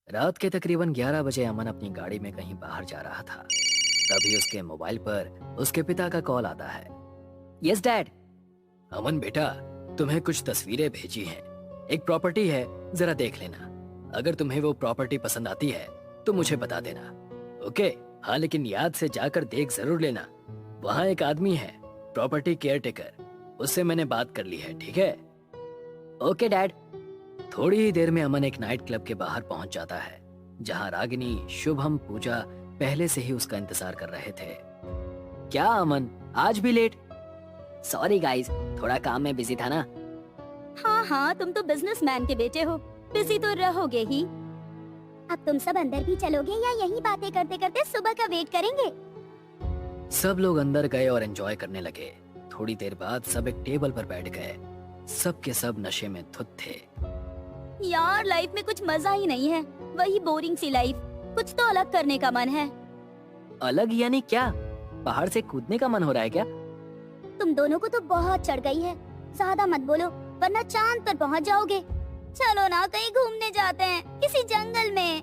रात के तकरीबन 11 बजे अमन अपनी गाड़ी में कहीं बाहर जा रहा था। तभी उसके मोबाइल पर उसके पिता का कॉल आता है। Yes dad. अमन बेटा, तुम्हें कुछ तस्वीरें भेजी हैं। एक प्रॉपर्टी है, जरा देख लेना। अगर तुम्हें वो प्रॉपर्टी पसंद आती है तो मुझे बता देना। ओके? हाँ, लेकिन याद से जाकर देख जरूर लेना। वहाँ एक आदमी है, प्रॉपर्टी केयर टेकर, उससे मैंने बात कर ली है, ठीक है? Okay dad. थोड़ी ही देर में अमन एक नाइट क्लब के बाहर पहुंच जाता है, जहां रागिनी, शुभम, पूजा पहले से ही उसका इंतजार कर रहे थे। क्या अमन, आज भी लेट? सॉरी गाइस, थोड़ा काम में बिजी था ना। हाँ, तुम तो बिजनेसमैन के बेटे हो, बिजी तो रहोगे ही। अब तुम सब अंदर भी चलोगे या यही बातें करते करते सुबह का वेट करेंगे? सब लोग अंदर गए और एंजॉय करने लगे। थोड़ी देर बाद सब एक टेबल पर बैठ गए। सब के सब नशे में धुत थे। यार, लाइफ में कुछ मजा ही नहीं है, वही बोरिंग सी लाइफ। कुछ तो अलग करने का मन है। अलग यानी क्या? पहाड़ से कूदने का मन हो रहा है क्या? तुम दोनों को तो बहुत चढ़ गई है। ज्यादा मत बोलो वरना चांद पर पहुंच जाओगे। चलो ना, कहीं घूमने जाते हैं, किसी जंगल में।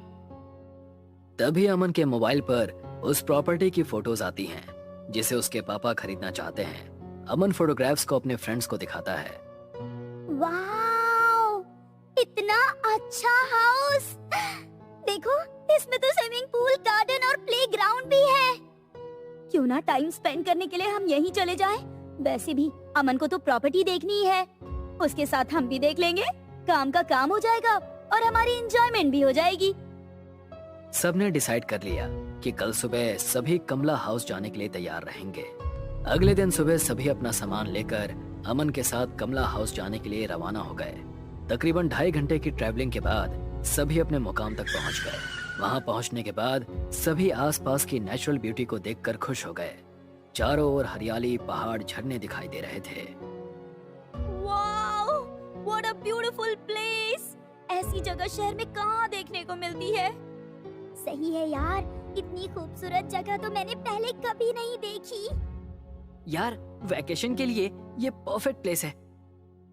तभी अमन के मोबाइल पर उस प्रॉपर्टी की फोटोज आती हैं, जिसे उसके पापा खरीदना चाहते हैं। अमन फोटोग्राफ्स को अपने फ्रेंड्स को दिखाता है। वाओ, इतना अच्छा हाउस! देखो, इसमें तो स्विमिंग पूल, गार्डन और प्लेग्राउंड भी है। क्यों ना टाइम स्पेंड करने के लिए हम यहीं चले जाएं? वैसे भी अमन को तो प्रॉपर्टी देखनी ही है, उसके साथ हम भी देख लेंगे। काम का काम हो जाएगा और हमारी एंजॉयमेंट भी हो जाएगी। सबने डिसाइड कर लिया कि कल सुबह सभी कमला हाउस जाने के लिए तैयार रहेंगे। अगले दिन सुबह सभी अपना सामान लेकर अमन के साथ कमला हाउस जाने के लिए रवाना हो गए। तकरीबन 2.5 घंटे की ट्रैवलिंग के बाद सभी अपने मुकाम तक पहुंच गए। वहां पहुंचने के बाद सभी आसपास की नेचुरल ब्यूटी को देखकर खुश हो गए। चारों ओर हरियाली, पहाड़, झरने दिखाई दे रहे थे। Wow, what a beautiful place! ऐसी जगह शहर में कहाँ देखने को मिलती है? सही है यार, इतनी खूबसूरत जगह तो मैंने पहले कभी नहीं देखी। यार, वैकेशन के लिए ये परफेक्ट प्लेस है।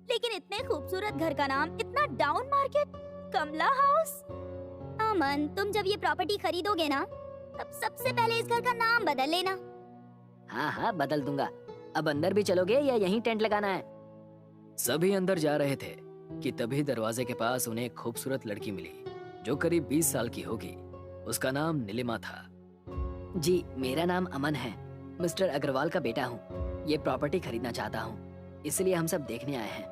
लेकिन इतने खूबसूरत घर का नाम इतना डाउन मार्केट, कमला हाउस। अमन, तुम जब ये प्रॉपर्टी खरीदोगे ना, तब सबसे पहले इस घर का नाम बदल लेना। हाँ, बदल दूंगा। अब अंदर भी चलोगे या यहीं टेंट लगाना है? सभी अंदर जा रहे थे कि तभी दरवाजे के पास उन्हें एक खूबसूरत लड़की मिली, जो करीब 20 साल की होगी। उसका नाम नीलिमा था। जी, मेरा नाम अमन है, मिस्टर अग्रवाल का बेटा हूँ। ये प्रॉपर्टी खरीदना चाहता हूँ, इसलिए हम सब देखने आए हैं।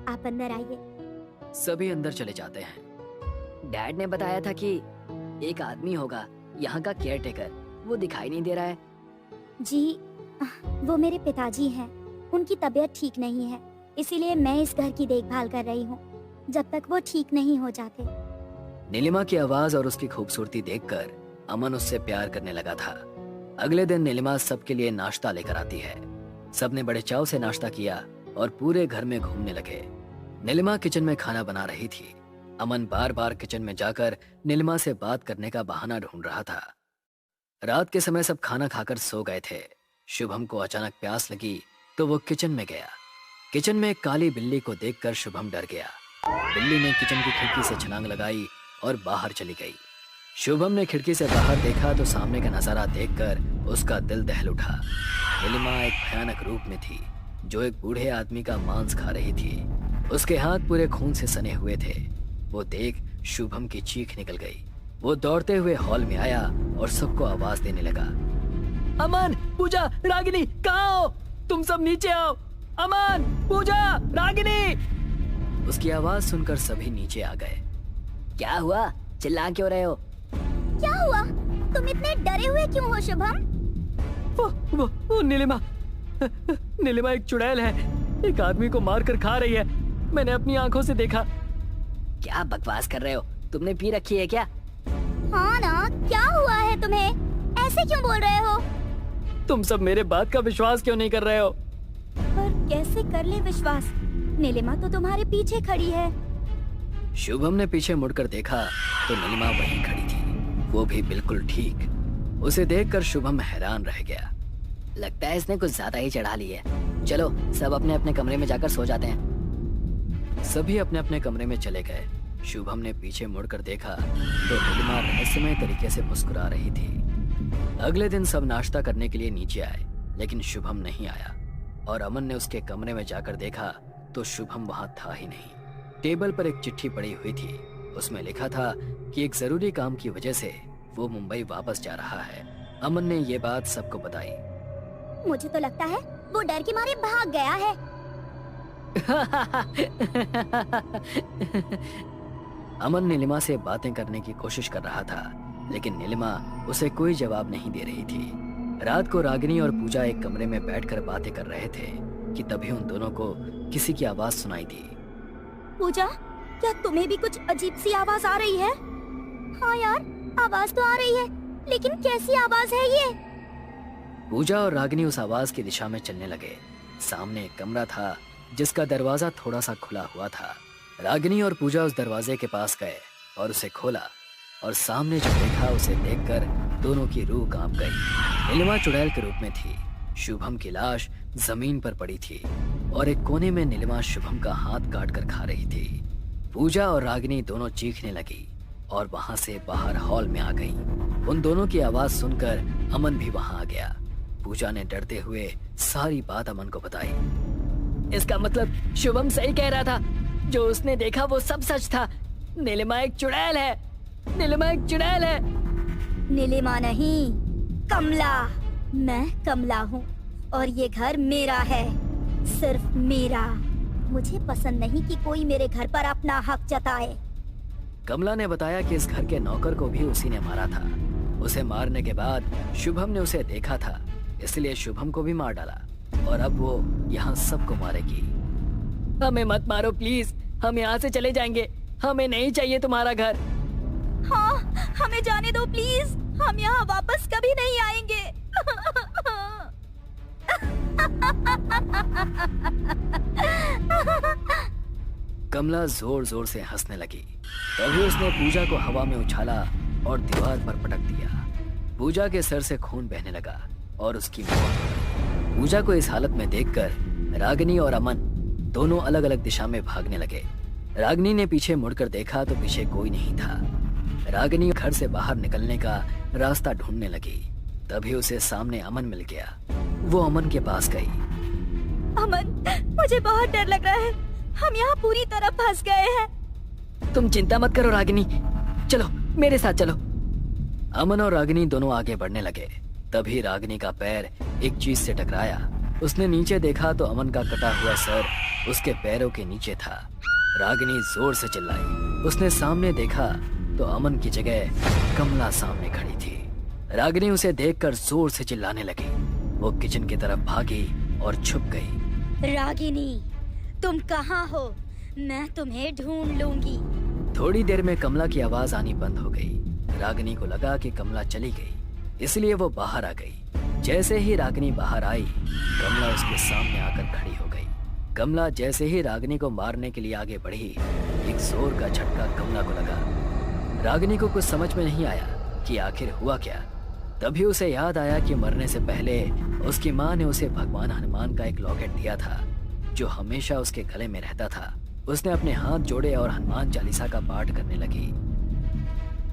आप अंदर आइए। सभी अंदर चले जाते हैं। डैड ने बताया था कि एक आदमी होगा यहाँ का केयर टेकर, वो दिखाई नहीं दे रहा है। जी, वो मेरे पिताजी हैं। उनकी तबीयत ठीक नहीं है, इसीलिए मैं इस घर की देखभाल कर रही हूँ, जब तक वो ठीक नहीं हो जाते। नीलिमा की आवाज और उसकी खूबसूरती देखकर अमन उससे प्यार करने लगा था। अगले दिन नीलिमा सबके लिए नाश्ता लेकर आती है। सबने बड़े चाव से नाश्ता किया और पूरे घर में घूमने लगे। नीलिमा किचन में खाना बना रही थी। अमन बार बार किचन में जाकर नीलिमा से बात करने का बहाना ढूंढ रहा था। रात के समय सब खाना खाकर सो गए थे। शुभम को अचानक प्यास लगी तो वो किचन में गया। किचन में एक काली बिल्ली को देखकर शुभम डर गया। बिल्ली ने किचन की खिड़की से छलांग लगाई और बाहर चली गई। शुभम ने खिड़की से बाहर देखा तो सामने का नजारा देखकर उसका दिल दहल उठा। नीलिमा एक भयानक रूप में थी, जो एक बूढ़े आदमी का मांस खा रही थी। उसके हाथ पूरे खून से सने हुए थे। वो देख शुभम की चीख निकल गई। वो दौड़ते हुए हॉल में आया और सबको आवाज देने लगा। अमन, पूजा, रागिनी, कहाँ हो? तुम सब नीचे आओ। अमन, पूजा, रागिनी! उसकी आवाज सुनकर सभी नीचे आ गए। क्या हुआ? चिल्ला क्यों रहे हो? क्या हुआ? तुम इतने डरे हुए क्यों हो शुभम? वो नीलिमा नीलिमा एक चुड़ैल है, एक आदमी को मार कर खा रही है। मैंने अपनी आंखों से देखा। क्या बकवास कर रहे हो? तुमने पी रखी है क्या? हाँ ना, क्या हुआ है तुम्हें? ऐसे क्यों बोल रहे हो? तुम सब मेरे बात का विश्वास क्यों नहीं कर रहे हो? पर कैसे कर ले विश्वास? नीलिमा तो तुम्हारे पीछे खड़ी है। शुभम ने पीछे मुड़कर देखा तो नीलिमा वहीं खड़ी थी, वो भी बिल्कुल ठीक। उसे देखकर शुभम हैरान रह गया। लगता है इसने कुछ ज्यादा ही चढ़ा ली है। चलो सब अपने अपने कमरे में जाकर सो जाते हैं। सभी अपने अपने कमरे में चले गए। शुभम ने पीछे मुड़कर देखा तो नीलिमा रहस्यमय तरीके से मुस्कुरा रही थी। अगले दिन सब नाश्ता करने के लिए नीचे आए, लेकिन शुभम नहीं आया और अमन ने उसके कमरे में जाकर देखा तो शुभम वहां था ही नहीं। टेबल पर एक चिट्ठी पड़ी हुई थी। उसमें लिखा था कि एक जरूरी काम की वजह से वो मुंबई वापस जा रहा है। अमन ने ये बात सबको बताई। मुझे तो लगता है वो डर के मारे भाग गया है। अमन नीलिमा से बातें करने की कोशिश कर रहा था, लेकिन नीलिमा उसे कोई जवाब नहीं दे रही थी। रात को रागिनी और पूजा एक कमरे में बैठकर बातें कर रहे थे कि तभी उन दोनों को किसी की आवाज सुनाई दी। पूजा, क्या तुम्हें भी कुछ अजीब सी आवाज आ रही है? हाँ यार, आवाज तो आ रही है, लेकिन कैसी आवाज है ये? पूजा और रागिनी उस आवाज की दिशा में चलने लगे। सामने एक कमरा था जिसका दरवाजा थोड़ा सा खुला हुआ था। रागिनी और पूजा उस दरवाजे के पास गए और उसे खोला और सामने जो देखा उसे देखकर दोनों की रूह कांप गई। नीलिमा चुड़ैल के रूप में थी। शुभम की लाश जमीन पर पड़ी थी और एक कोने में नीलिमा शुभम का हाथ काट कर खा रही थी। पूजा और रागिनी दोनों चीखने लगी और वहां से बाहर हॉल में आ गई। उन दोनों की आवाज सुनकर अमन भी वहां आ गया। पूजा ने डरते हुए सारी बात अमन को बताई। इसका मतलब शुभम सही कह रहा था, जो उसने देखा वो सब सच था। नीलिमा एक चुड़ैल है, नीलिमा एक चुड़ैल है। नीलिमा नहीं, कमला। मैं कमला हूँ और ये घर मेरा है, सिर्फ मेरा। मुझे पसंद नहीं कि कोई मेरे घर पर अपना हक जताए। कमला ने बताया कि इस घर के नौकर को भी उसी ने मारा था। उसे मारने के बाद शुभम ने उसे देखा था, इसलिए शुभम को भी मार डाला और अब वो यहाँ सबको मारेगी। हमें मत मारो प्लीज, हम यहाँ से चले जाएंगे। हमें नहीं चाहिए तुम्हारा घर। हाँ, हमें जाने दो प्लीज, हम यहाँ वापस कभी नहीं आएंगे। कमला जोर जोर से हंसने लगी। तभी उसने पूजा को हवा में उछाला और दीवार पर पटक दिया। पूजा के सर से खून बहने लगा और उसकी मौत हो गई। पूजा को इस हालत में देखकर रागिनी और अमन दोनों अलग अलग दिशा में भागने लगे। रागिनी ने पीछे मुड़कर देखा तो पीछे कोई नहीं था। रागिनी घर से बाहर निकलने का रास्ता ढूंढने लगी। तभी उसे सामने अमन मिल गया। वो अमन के पास गई। अमन, मुझे बहुत डर लग रहा है, हम यहाँ पूरी तरह फंस गए हैं। तुम चिंता मत करो रागिनी, चलो मेरे साथ चलो। अमन और रागिनी दोनों आगे बढ़ने लगे। तभी रागिनी का पैर एक चीज से टकराया। उसने नीचे देखा तो अमन का कटा हुआ सर उसके पैरों के नीचे था। रागिनी जोर से चिल्लाई। उसने सामने देखा तो अमन की जगह कमला सामने खड़ी थी। रागिनी उसे देखकर जोर से चिल्लाने लगी। वो किचन की तरफ भागी और छुप गई। रागिनी, तुम कहाँ हो? मैं तुम्हें ढूंढ लूंगी। थोड़ी देर में कमला की आवाज आनी बंद हो गई। रागिनी को लगा कि कमला चली गई, इसलिए वो बाहर आ गई। जैसे ही रागिनी बाहर आई, कमला उसके सामने आकर खड़ी हो गई। कमला जैसे ही रागिनी को मारने के लिए आगे बढ़ी, एक जोर का झटका कमला को लगा। रागिनी को कुछ समझ में नहीं आया कि आखिर हुआ क्या। तभी उसे याद आया कि मरने से पहले उसकी माँ ने उसे भगवान हनुमान का एक लॉकेट दिया था, जो हमेशा उसके गले में रहता था। उसने अपने हाथ जोड़े और हनुमान चालीसा का पाठ करने लगी।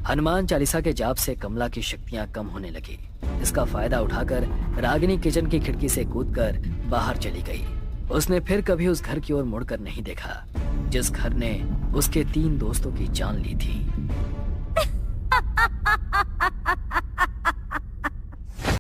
हनुमान चालीसा के जाप से कमला की शक्तियां कम होने लगी। इसका फायदा उठाकर रागिनी किचन की खिड़की से कूदकर बाहर चली गई। उसने फिर कभी उस घर की ओर मुड़कर नहीं देखा जिस घर ने उसके 3 दोस्तों की जान ली थी।